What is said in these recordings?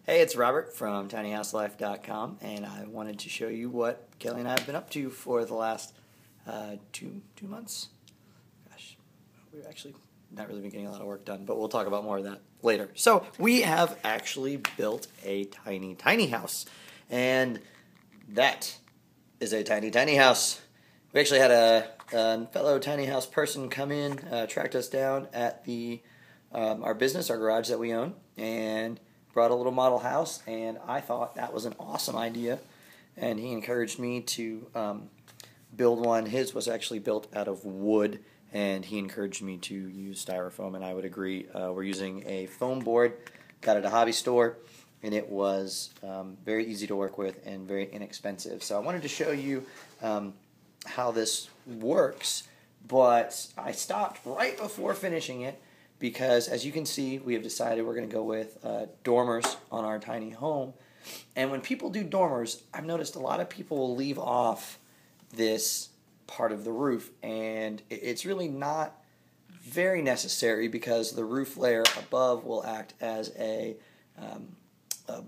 Hey, it's Robert from tinyhouselife.com, and I wanted to show you what Kelly and I have been up to for the last two months. Gosh, we've actually not really been getting a lot of work done, but we'll talk about more of that later. So we have actually built a tiny house, and that is a tiny house. We actually had a fellow tiny house person come in, tracked us down at our business, our garage that we own, and brought a little model house, and I thought that was an awesome idea, and he encouraged me to build one. His was actually built out of wood, and he encouraged me to use styrofoam, and I would agree. We're using a foam board, got it at a hobby store, and it was very easy to work with and very inexpensive. So I wanted to show you how this works, but I stopped right before finishing it, because as you can see, we have decided we're going to go with dormers on our tiny home. And when people do dormers, I've noticed a lot of people will leave off this part of the roof, and it's really not very necessary, because the roof layer above will act as a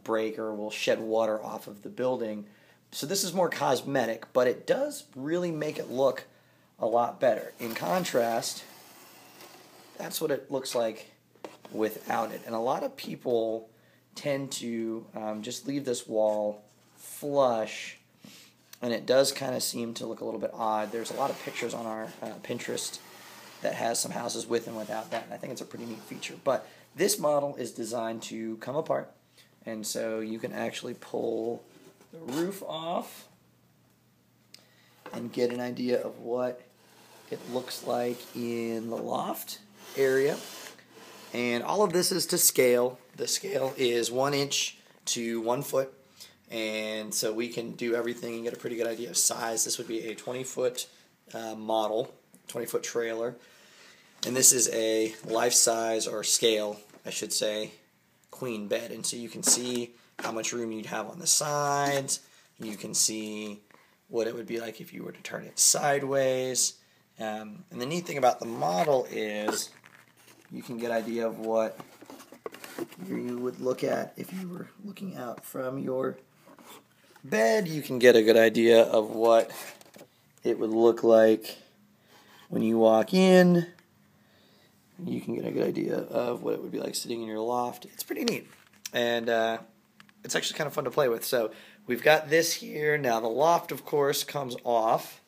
break, or will shed water off of the building. So this is more cosmetic, but it does really make it look a lot better. In contrast, that's what it looks like without it. And a lot of people tend to just leave this wall flush, and it does kind of seem to look a little bit odd. There's a lot of pictures on our Pinterest that has some houses with and without that, and I think it's a pretty neat feature. But this model is designed to come apart, and so you can actually pull the roof off and get an idea of what it looks like in the loft area. And all of this is to scale. The scale is 1 inch to 1 foot, and so we can do everything and get a pretty good idea of size. This would be a 20-foot model, 20-foot trailer, and this is a life size, or scale I should say, queen bed. And so you can see how much room you'd have on the sides. You can see what it would be like if you were to turn it sideways. And the neat thing about the model is you can get an idea of what you would look at if you were looking out from your bed. You can get a good idea of what it would look like when you walk in. You can get a good idea of what it would be like sitting in your loft. It's pretty neat, and it's actually kind of fun to play with. So we've got this here. Now the loft, of course, comes off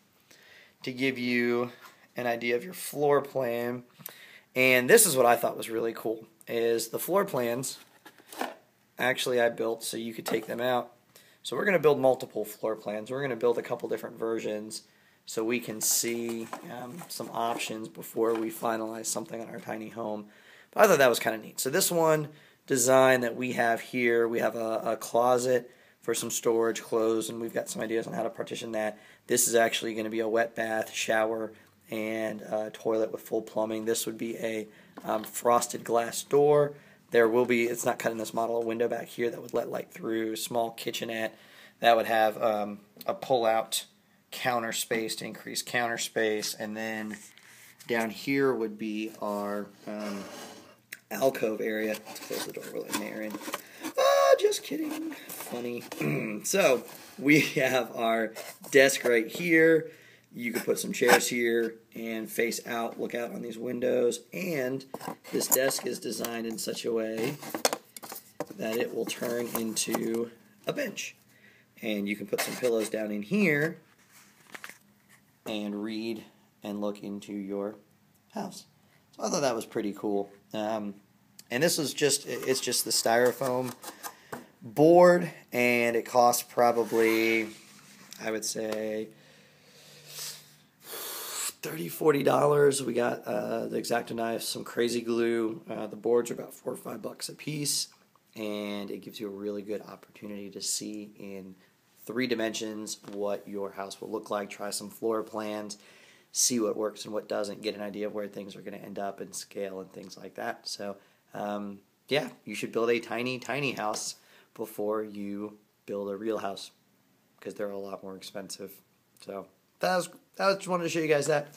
to give you an idea of your floor plan. And this is what I thought was really cool, is the floor plans actually I built so you could take them out. So we're going to build multiple floor plans. We're going to build a couple different versions so we can see some options before we finalize something on our tiny home. But I thought that was kind of neat. So this one design that we have here, we have a closet for some storage clothes, and we've got some ideas on how to partition that. This is actually going to be a wet bath, shower, and toilet with full plumbing. This would be a frosted glass door. There will be, it's not cut in this model, a window back here that would let light through. Small kitchenette that would have a pull-out counter space to increase counter space. And then down here would be our alcove area. Let's close the door, we'll let Mayor in. Just kidding. Funny. So we have our desk right here. You could put some chairs here and face out, look out on these windows. And this desk is designed in such a way that it will turn into a bench. And you can put some pillows down in here and read and look into your house. So I thought that was pretty cool. And this is it's just the styrofoam board, and it costs probably, I would say, $30, $40. We got the X-Acto knife, some crazy glue. The boards are about $4 or $5 a piece, and it gives you a really good opportunity to see in 3 dimensions what your house will look like. Try some floor plans, see what works and what doesn't, get an idea of where things are going to end up and scale and things like that. So yeah, you should build a tiny house before you build a real house, because they're a lot more expensive. So I just wanted to show you guys that.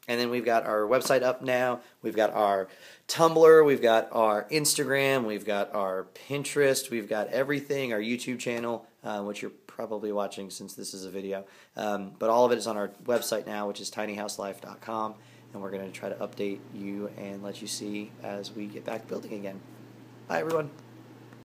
And then we've got our website up now. We've got our Tumblr. We've got our Instagram. We've got our Pinterest. We've got everything, our YouTube channel, which you're probably watching since this is a video. But all of it is on our website now, which is tinyhouselife.com. And we're going to try to update you and let you see as we get back building again. Bye, everyone.